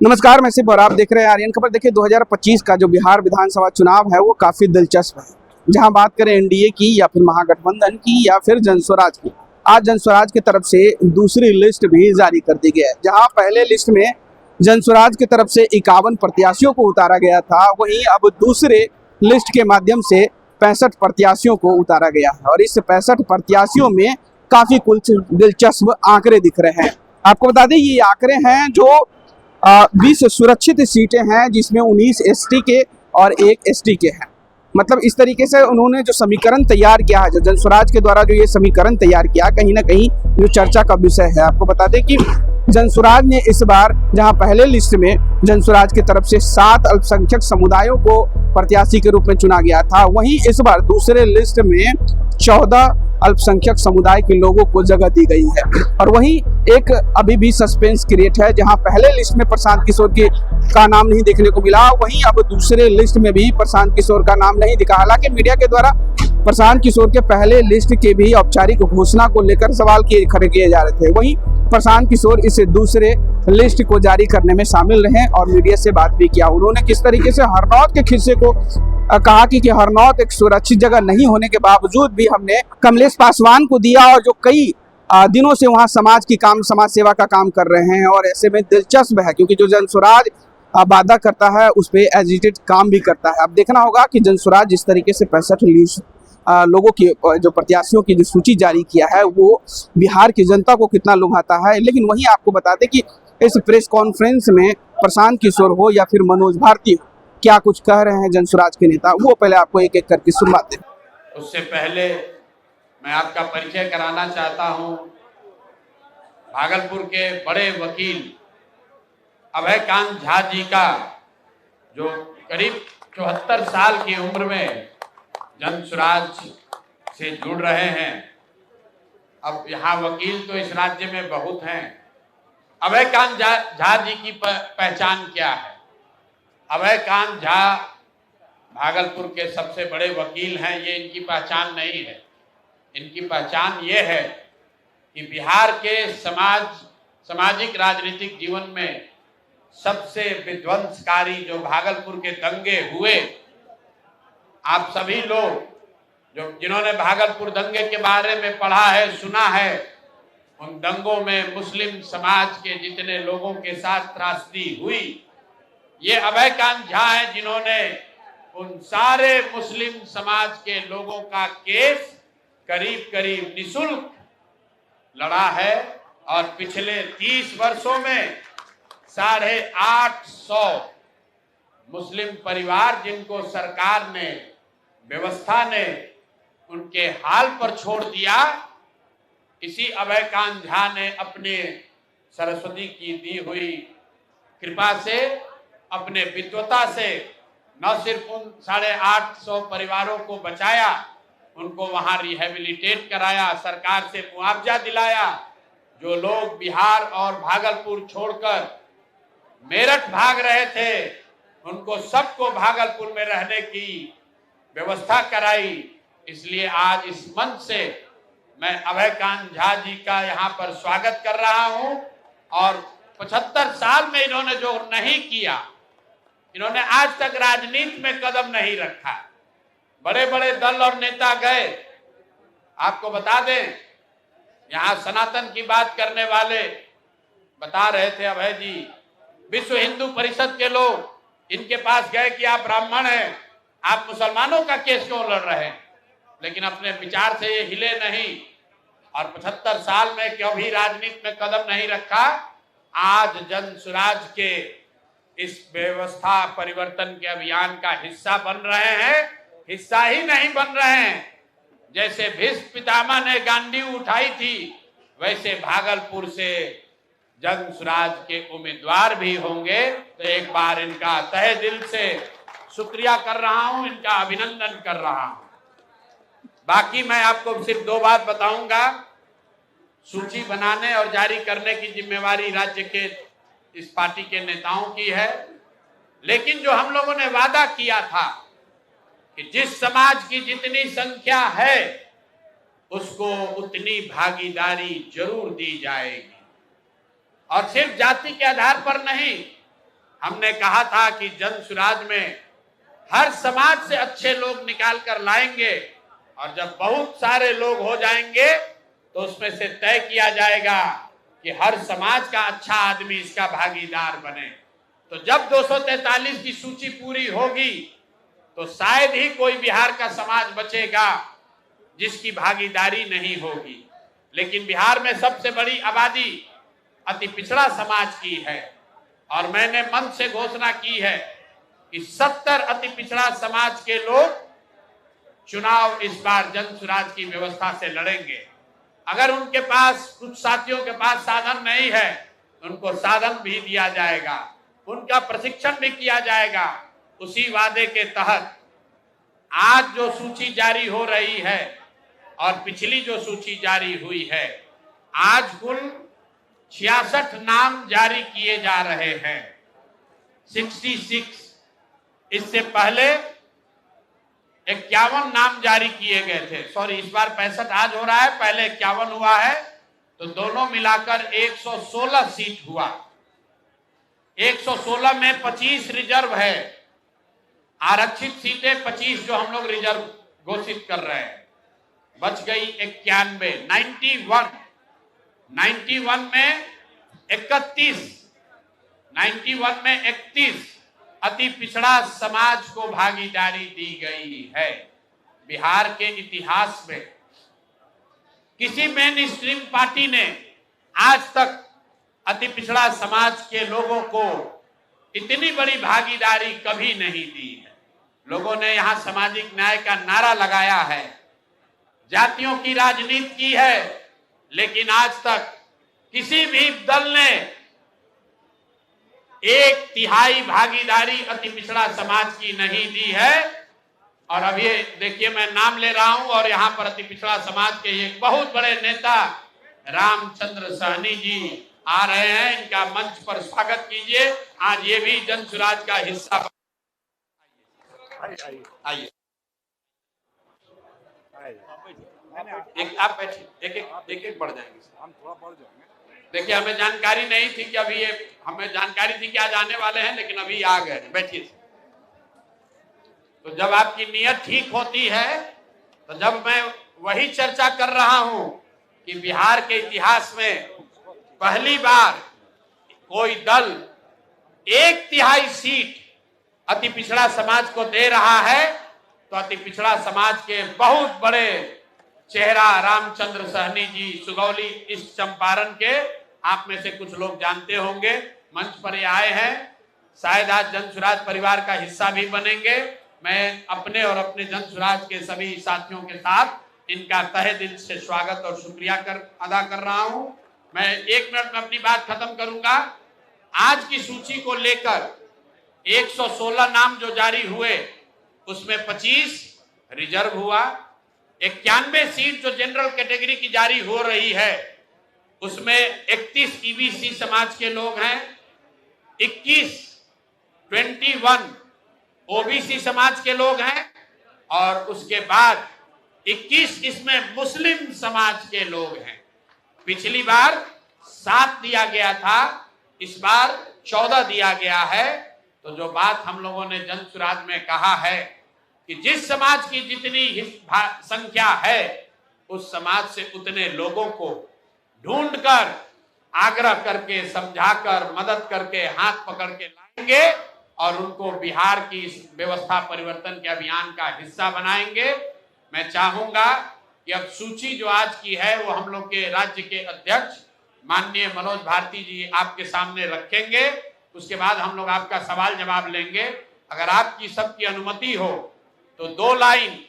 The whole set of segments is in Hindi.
नमस्कार, मैं सिर्फ और आप देख रहे हैं आर्यन खबर। देखिए 2025 का जो बिहार विधानसभा चुनाव है वो काफ़ी दिलचस्प है। जहां बात करें एनडीए की या फिर महागठबंधन की या फिर जनस्वराज की, आज जनस्वराज की तरफ से दूसरी लिस्ट भी जारी कर दी गई है। जहां पहले लिस्ट में जनस्वराज की तरफ से 51 प्रत्याशियों को उतारा गया था, वहीं अब दूसरे लिस्ट के माध्यम से 65 प्रत्याशियों को उतारा गया है। और इस 65 प्रत्याशियों में काफ़ी कुछ दिलचस्प आंकड़े दिख रहे हैं। आपको बता दें ये आंकड़े हैं जो 20 सुरक्षित सीटें हैं, जिसमें 19 एसटी के और 1 एसटी के हैं। मतलब इस तरीके से उन्होंने जो समीकरण तैयार किया है, जो जनस्वराज के द्वारा जो ये समीकरण तैयार किया, कहीं ना कहीं जो चर्चा का विषय है। आपको बता दें कि जनस्वराज ने इस बार जहां पहले लिस्ट में जनस्वराज की तरफ से 7 अल्पसंख्यक समुदायों को प्रत्याशी के रूप में चुना गया था, वहीं इस बार दूसरे लिस्ट में 14 अल्पसंख्यक समुदाय के लोगों को जगह दी गई है। और वहीं एक अभी भी सस्पेंस क्रिएट है, जहां पहले लिस्ट में प्रशांत किशोर का नाम नहीं देखने को मिला, वहीं अब दूसरे लिस्ट में भी प्रशांत किशोर का नाम नहीं दिखा। हालांकि मीडिया के द्वारा प्रशांत किशोर के पहले लिस्ट के भी औपचारिक घोषणा को लेकर सवाल खड़े किए जा रहे थे, वहीं प्रशांत किशोर इस दूसरे लिस्ट को जारी करने में शामिल रहे और मीडिया से बात भी किया। उन्होंने किस तरीके से हरनौत के किस्से को कहा कि हरनौत एक सुरक्षित जगह नहीं होने के बावजूद भी हमने कमलेश पासवान को दिया, और जो कई दिनों से वहां समाज सेवा का काम कर रहे हैं। और ऐसे में दिलचस्प है क्योंकि जो जनस्वराज वादा करता है उस पर एजिटेड काम भी करता है। अब देखना होगा कि जनस्वराज जिस तरीके से 65 लोगों की जो प्रत्याशियों की जो सूची जारी किया है वो बिहार की जनता को कितना लुभाता है। लेकिन वहीं आपको बता दें कि इस प्रेस कॉन्फ्रेंस में प्रशांत किशोर हो या फिर मनोज भारती हो, क्या कुछ कह रहे हैं जनस्वराज के नेता, वो पहले आपको एक एक करके सुनवाते हैं। उससे पहले मैं आपका परिचय कराना चाहता हूं। भागलपुर के बड़े वकील अभयकांत झा जी का, जो करीब 74 साल की उम्र में जनस्वराज से जुड़ रहे हैं। अब यहाँ वकील तो इस राज्य में बहुत हैं। अभयकांत झा जी की पहचान क्या है? अभयकांत झा भागलपुर के सबसे बड़े वकील हैं, ये इनकी पहचान नहीं है। इनकी पहचान ये है कि बिहार के सामाजिक राजनीतिक जीवन में सबसे विध्वंसकारी जो भागलपुर के दंगे हुए, आप सभी लोग जिन्होंने भागलपुर दंगे के बारे में पढ़ा है, सुना है, उन दंगों में मुस्लिम समाज के जितने लोगों के साथ त्रासदी हुई, ये अभयकांत झा हैं जिन्होंने उन सारे मुस्लिम समाज के लोगों का केस करीब करीब निःशुल्क लड़ा है। और पिछले 30 वर्षों में 850 मुस्लिम परिवार जिनको सरकार ने, व्यवस्था ने उनके हाल पर छोड़ दिया, इसी अभयकांत झा ने अपने सरस्वती की दी हुई कृपा से, अपने विद्वता से न सिर्फ उन 850 परिवारों को बचाया, उनको वहां रिहेबिलिटेट कराया, सरकार से मुआवजा दिलाया। जो लोग बिहार और भागलपुर छोड़कर मेरठ भाग रहे थे, उनको सबको भागलपुर में रहने की व्यवस्था कराई। इसलिए आज इस मंच से मैं अभयकांत झा जी का यहाँ पर स्वागत कर रहा हूँ। और 75 साल में इन्होंने जो नहीं किया, इन्होंने आज तक राजनीति में कदम नहीं रखा। बड़े बड़े दल और नेता गए। आपको बता दें, यहाँ सनातन की बात करने वाले बता रहे थे अभय जी, विश्व हिंदू परिषद के लोग इनके पास गए कि आप ब्राह्मण हैं, आप मुसलमानों का केस क्यों लड़ रहे हैं? लेकिन अपने विचार से ये हिले नहीं और 75 साल में कभी राजनीति में कदम नहीं रखा। आज जनस्वराज के इस व्यवस्था परिवर्तन के अभियान का हिस्सा बन रहे हैं। हिस्सा ही नहीं बन रहे हैं, जैसे भीष्म पितामह ने गांडी उठाई थी, वैसे भागलपुर से जनस्वराज के उम्मीदवार भी होंगे। तो एक बार इनका तहे दिल से शुक्रिया कर रहा हूं, इनका अभिनंदन कर रहा हूं। बाकी मैं आपको सिर्फ 2 बात बताऊंगा। सूची बनाने और जारी करने की जिम्मेवारी राज्य के इस पार्टी के नेताओं की है, लेकिन जो हम लोगों ने वादा किया था कि जिस समाज की जितनी संख्या है उसको उतनी भागीदारी जरूर दी जाएगी। और सिर्फ जाति के आधार पर नहीं, हमने कहा था कि जन सुराज में हर समाज से अच्छे लोग निकाल कर लाएंगे और जब बहुत सारे लोग हो जाएंगे तो उसमें से तय किया जाएगा कि हर समाज का अच्छा आदमी इसका भागीदार बने। तो जब 243 की सूची पूरी होगी तो शायद ही कोई बिहार का समाज बचेगा जिसकी भागीदारी नहीं होगी। लेकिन बिहार में सबसे बड़ी आबादी अति पिछड़ा समाज की है और मैंने मंच से घोषणा की है कि 70 अति पिछड़ा समाज के लोग चुनाव इस बार जन सुराज की व्यवस्था से लड़ेंगे। अगर उनके पास, कुछ साथियों के पास साधन नहीं है, उनको साधन भी दिया जाएगा, उनका प्रशिक्षण भी किया जाएगा। उसी वादे के तहत आज जो सूची जारी हो रही है और पिछली जो सूची जारी हुई है, आज कुल 66 नाम जारी किए जा रहे हैं, 66। इससे पहले 51 नाम जारी किए गए थे। सॉरी, इस बार 65 आज हो रहा है, पहले 51 हुआ है, तो दोनों मिलाकर 116 सीट हुआ। 116 में 25 रिजर्व है, आरक्षित सीटें 25 जो हम लोग रिजर्व घोषित कर रहे हैं। बच गई 91, 91 में 31 अति पिछड़ा समाज को भागीदारी दी गई है। बिहार के इतिहास में किसी मेन स्ट्रीम पार्टी ने आज तक अति पिछड़ा समाज के लोगों को इतनी बड़ी भागीदारी कभी नहीं दी है। लोगों ने यहां सामाजिक न्याय का नारा लगाया है, जातियों की राजनीति की है, लेकिन आज तक किसी भी दल ने 1/3 भागीदारी अति पिछड़ा समाज की नहीं दी है। और अब ये देखिए, मैं नाम ले रहा हूं और यहाँ पर अति पिछड़ा समाज के एक बहुत बड़े नेता रामचंद्र सहनी जी आ रहे हैं, इनका मंच पर स्वागत कीजिए। आज ये भी जन सुराज का हिस्सा। आइए, एक आप बैठिए, एक बढ़ जाएंगे, हम थोड़ा बढ़ जाएंगे। देखिए, हमें जानकारी नहीं थी कि अभी हमें जानकारी थी कि आज आने वाले हैं, लेकिन अभी आ गए। बैठिए। तो जब आपकी नीयत ठीक होती है, तो जब मैं वही चर्चा कर रहा हूं कि बिहार के इतिहास में पहली बार कोई दल 1/3 सीट अति पिछड़ा समाज को दे रहा है, तो अति पिछड़ा समाज के बहुत बड़े चेहरा रामचंद्र सहनी जी, सुगौली इस चंपारण के, आप में से कुछ लोग जानते होंगे, मंच पर ये आए हैं। शायद आज जन सुराज परिवार का हिस्सा भी बनेंगे। मैं अपने और अपने जन सुराज के सभी साथियों के साथ इनका तहे दिल से स्वागत और शुक्रिया अदा कर रहा हूं। मैं 1 मिनट में अपनी बात खत्म करूंगा। आज की सूची को लेकर 116 नाम जो जारी हुए, उसमें 25 रिजर्व हुआ। 91 सीट जो जनरल कैटेगरी की जारी हो रही है, उसमें 31 ईबीसी समाज के लोग हैं, 21 ओबीसी समाज के लोग हैं और उसके बाद 21 इसमें मुस्लिम समाज के लोग हैं। पिछली बार 7 दिया गया था, इस बार 14 दिया गया है। तो जो बात हम लोगों ने जन सुराज में कहा है कि जिस समाज की जितनी संख्या है, उस समाज से उतने लोगों को ढूंढकर, आग्रह करके, समझाकर, मदद करके, हाथ पकड़ के लाएंगे और उनको बिहार की इस व्यवस्था परिवर्तन के अभियान का हिस्सा बनाएंगे। मैं चाहूंगा कि अब सूची जो आज की है वो हम लोग के राज्य के अध्यक्ष माननीय मनोज भारती जी आपके सामने रखेंगे। उसके बाद हम लोग आपका सवाल जवाब लेंगे। अगर आपकी सबकी अनुमति हो तो 2 लाइन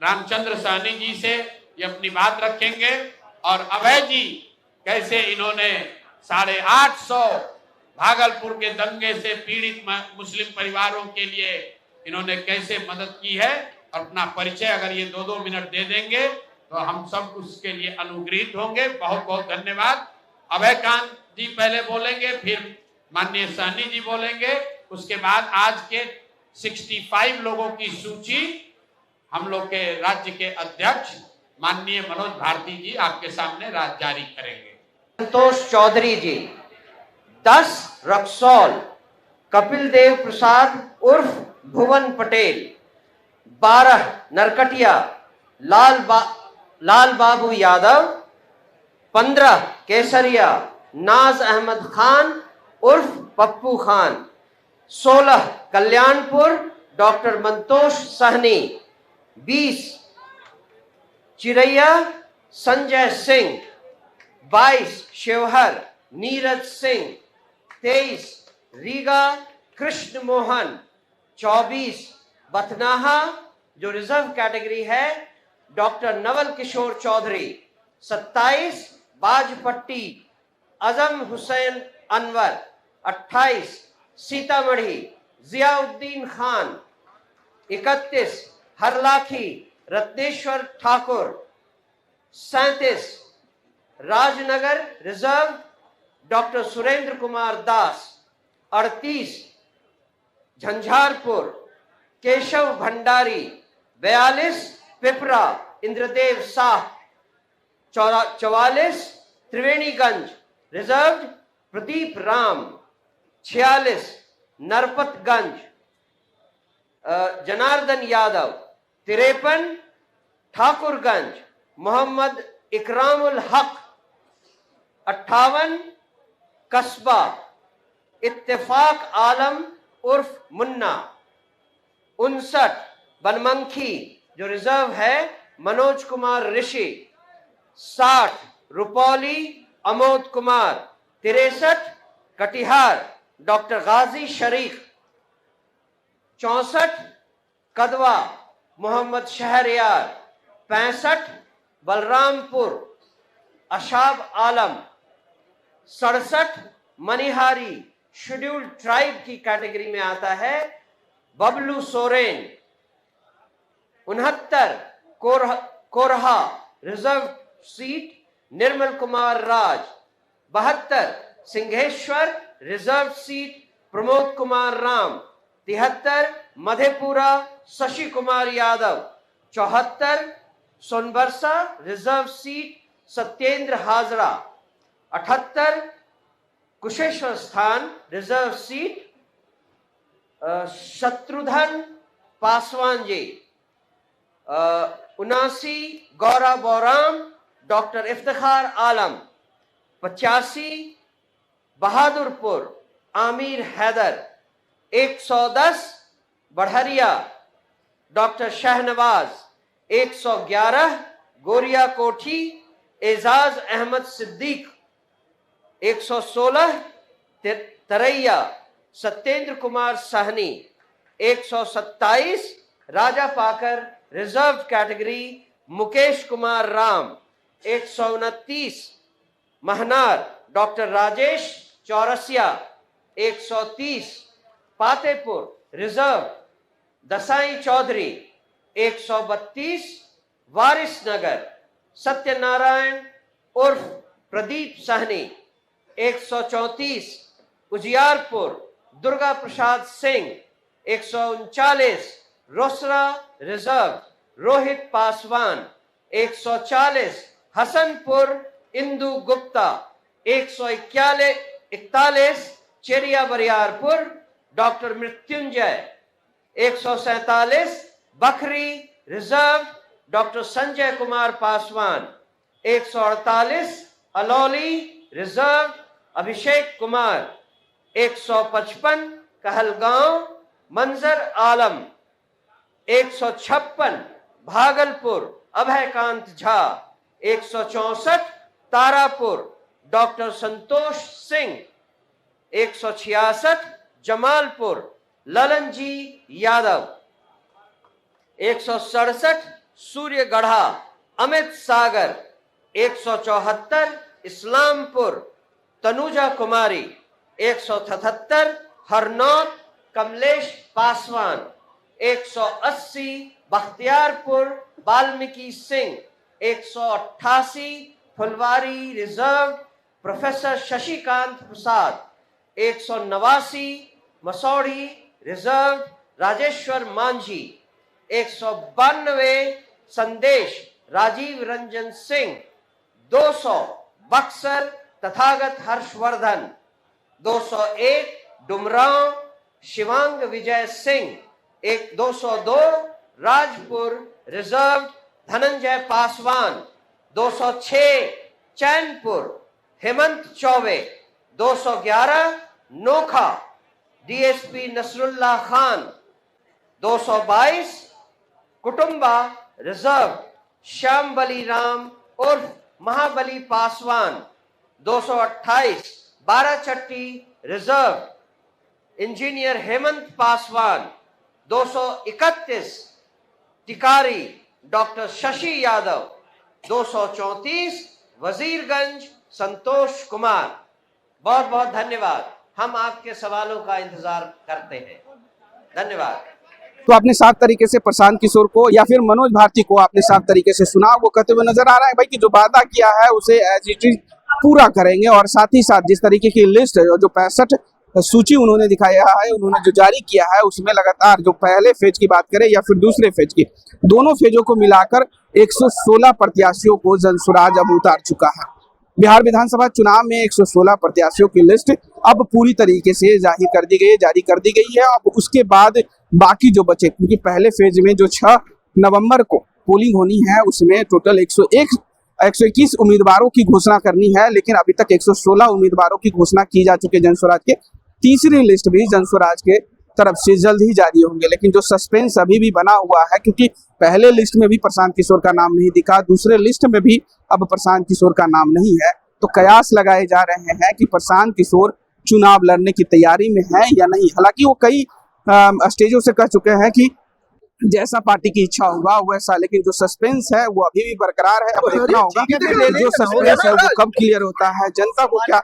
रामचंद्र सहनी जी से ये अपनी बात रखेंगे और अभय जी कैसे इन्होंने 850 भागलपुर के दंगे से पीड़ित मुस्लिम परिवारों के लिए इन्होंने कैसे मदद की है, और अपना परिचय अगर ये 2-2 मिनट दे देंगे तो हम सब उसके लिए अनुग्रहित होंगे। बहुत बहुत धन्यवाद। अभय कांत जी पहले बोलेंगे, फिर माननीय सहनी जी बोलेंगे। उसके बाद आज के 65 लोगों की सूची हम लोग के राज्य के अध्यक्ष माननीय मनोज भारती जी आपके सामने जारी करेंगे। संतोष चौधरी जी 10 रक्सौल, कपिल देव प्रसाद उर्फ भुवन पटेल। 12 नरकटिया लाल बाबू यादव। 15 केसरिया नाज अहमद खान उर्फ पप्पू खान। 16 कल्याणपुर डॉक्टर मंतोष सहनी। 20 चिरैया संजय सिंह। 22 शिवहर नीरज सिंह। 23 रीगा कृष्ण मोहन। 24 बथनाहा जो रिजर्व कैटेगरी है डॉक्टर नवल किशोर चौधरी। 27 बाजपट्टी अजम Hussain Anwar. 28 Sitamarhi Ziauddin Khan. 31 Harlakhi Ratneshwar Thakur. 37 Rajnagar reserve doctor Surendra Kumar Das. 38 Jhanjharpur Keshav Bhandari. 42 Pipra Indradev Shah. 44 Triveniganj reserve Pradeep Ram. 46 Narpatganj Janardan Yadav. 53 Thakurganj Mohammad Ikramul हक। 58 कस्बा इत्तेफाक आलम उर्फ मुन्ना। 59 बनमंखी जो रिजर्व है Manoj Kumar Rishi. 60 Rupauli Amod Kumar. 63 Katihar doctor Ghazi Sharif. 64 Kadwa Mohammad Shahryar. 65 Balrampur Ashab Alam. 67 Manihari scheduled tribe की कैटेगरी में आता है Bablu Soren. 69 Korha reserve seat Nirmal Kumar Raj. 72 Singheshwar reserve seat Pramod Kumar Ram. 73 Madhepura Shashi Kumar Yadav. 74 Sonbarsa reserve seat Satyendra Hazra. 78 Kusheshwar Sthan reserve seat Shatrughan Paswan ji. 79 Gaura Boram doctor Iftikhar आलम। 85 बहादुरपुर आमिर हैदर। 110 बढ़हरिया डॉक्टर शहनवाज। 111 गोरिया कोठी Ejaz Ahmad Siddique. 116 Taraiya Satyendra Kumar Sahni. 127 Raja Pakar reserve category Mukesh Kumar Ram. 129 Mahnar doctor Rajesh Chaurasia. 130 Patepur reserve Dasai Chaudhary. 132 Waris Nagar Satyanarayan उर्फ Pradeep Sahni. 134 Ujiyarpur Durga Prasad Singh. 139 Rosera reserve Rohit Paswan. 140 Hasanpur Indu Gupta. 141 Cheria Bariyarpur doctor Mrityunjay. 147 Bakhri reserve doctor Sanjay Kumar Paswan. 148 Alauli reserve Abhishek Kumar. 155 Kahalgaon Manzar Alam. 156 Bhagalpur Abhaykant Jha. 164 Tarapur doctor Santosh Singh. 166 Jamalpur Lalan Yadav. 167 Suryagarha Amit Sagar. 174 Islampur Tanuja Kumari. 177 Harnaut Kamlesh Paswan. 180 Bakhtiarpur Valmiki Singh. 188 Phulwari reserve professor Shashikant Prasad. 189 Masaurhi reserve Rajeshwar Manjhi. 192 Sandesh Rajiv Ranjan Singh. 200 Buxar Tathagat Harshvardhan. 201 Dumraon Shivang Vijay Singh 202, Rajpur reserve Dhananjay Paswan 206, Chainpur Hemant Chaubey 211, Nokha DSP Nasrullah Khan 222, Kutumba reserve Shyam Bali Ram उर्फ Mahabali Paswan 228, Barachatti reserve engineer Hemant Paswan 231, Tikari doctor Shashi Yadav 234, Wazirganj Santosh Kumar. बहुत बहुत धन्यवाद। हम आपके सवालों का इंतजार करते हैं। धन्यवाद। तो आपने साफ तरीके से प्रशांत किशोर को या फिर मनोज भारती को आपने साफ तरीके से सुना, वो कहते हुए नजर आ रहा है भाई कि जो वादा किया है उसे एज इट इज पूरा करेंगे। और साथ ही साथ जिस तरीके की लिस्ट जो 65 सूची उन्होंने दिखाया है, उन्होंने जो जारी किया है, उसमें लगातार जो पहले फेज की बात करें या फिर दूसरे फेज की, दोनों फेजों को मिलाकर 116 प्रत्याशियों को जनसुराज अब उतार चुका है। बिहार विधानसभा चुनाव में 116 प्रत्याशियों की लिस्ट अब पूरी तरीके से जारी कर दी गई है। अब उसके बाद बाकी जो बचे, क्योंकि पहले फेज में जो 6 नवंबर को पोलिंग होनी है, उसमें टोटल 121 उम्मीदवारों की घोषणा करनी है, लेकिन अभी तक 116 उम्मीदवारों की घोषणा की जा चुकी है जनसुराज के। तीसरी लिस्ट भी जनसुराज के तरफ से जल्द ही जारी होंगे, लेकिन जो सस्पेंस अभी भी बना हुआ है, क्योंकि पहले लिस्ट में भी प्रशांत किशोर का नाम नहीं दिखा, दूसरे लिस्ट में भी अब प्रशांत किशोर का नाम नहीं है, तो कयास लगाए जा रहे हैं कि प्रशांत किशोर चुनाव लड़ने की तैयारी में है या नहीं। हालांकि वो कई स्टेजों से कह चुके हैं कि जैसा पार्टी की इच्छा होगा वैसा, लेकिन जो सस्पेंस है वो अभी भी बरकरार है। अब देखना होगा जो सस्पेंस है वो कब क्लियर होता है, जनता को क्या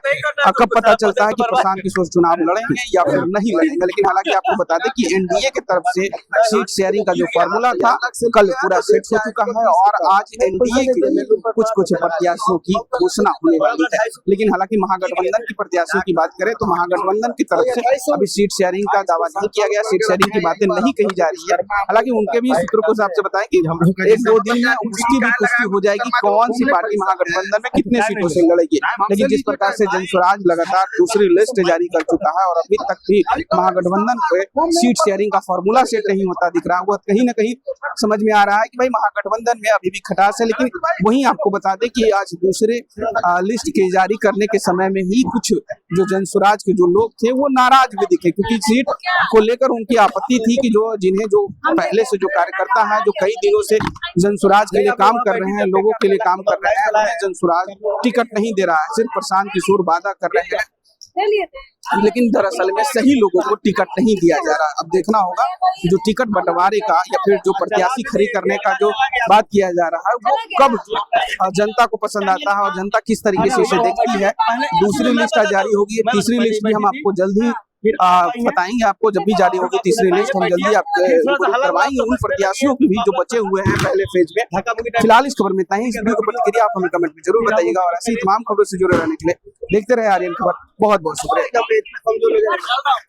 कब पता चलता है कि प्रशांत किशोर चुनाव लड़ेंगे या फिर नहीं लड़ेंगे। लेकिन हालांकि आपको बता दें कि एनडीए की तरफ से सीट शेयरिंग का जो फॉर्मूला था कल पूरा सेट हो चुका है और आज एनडीए के लिए कुछ प्रत्याशियों की घोषणा होने वाली है। लेकिन हालांकि महागठबंधन की प्रत्याशियों की बात करें तो महागठबंधन की तरफ से अभी सीट शेयरिंग का दावा नहीं किया गया, सीट शेयरिंग की बातें नहीं कही जा रही है। हालांकि उनके भी सूत्रों को आपसे बताएं कि 1-2 दिन में उसकी भी पुष्टि हो जाएगी कौन सी पार्टी महागठबंधन में कितने सीटों से लड़ेगी। लेकिन जिस प्रकार से जनसुराज लगातार दूसरी लिस्ट जारी कर चुका है और अभी तक भी महागठबंधन पे सीट शेयरिंग का फॉर्मूला सेट नहीं होता दिख रहा, वो कहीं ना कहीं समझ में आ रहा है कि भाई महागठबंधन में अभी भी खटास है। लेकिन वहीं आपको बता दें कि आज दूसरे लिस्ट के जारी करने के समय में ही कुछ जो जनसुराज के जो लोग थे वो नाराज भी दिखे, क्योंकि सीट को लेकर उनकी आपत्ति थी कि जो पहले से जो कार्यकर्ता है, जो कई दिनों से जनसुराज के लिए काम कर रहे हैं, लोगों के लिए काम कर रहे हैं, उन्हें जनसुराज टिकट नहीं दे रहा है। सिर्फ प्रशांत किशोर वादा कर रहे हैं, लेकिन दरअसल में सही लोगों को टिकट नहीं दिया जा रहा। अब देखना होगा जो टिकट बंटवारे का या फिर जो प्रत्याशी खड़ी करने का जो बात किया जा रहा है वो कब जनता को पसंद आता है और जनता किस तरीके से इसे देखती है। दूसरी लिस्ट जारी होगी, तीसरी लिस्ट भी हम आपको जल्द ही बताएंगे। आपको जब भी जारी होगी तीसरी लिस्ट हम जल्दी आपको करवाएंगे उन प्रत्याशियों की भी जो बचे हुए हैं पहले फेज में। फिलहाल इस खबर में इतना ही। इस वीडियो को प्रतिक्रिया आप हमें कमेंट में जरूर बताइएगा और ऐसी तमाम खबरों से जुड़े रहने के लिए देखते रहे आर्यन खबर। बहुत बहुत शुक्रिया।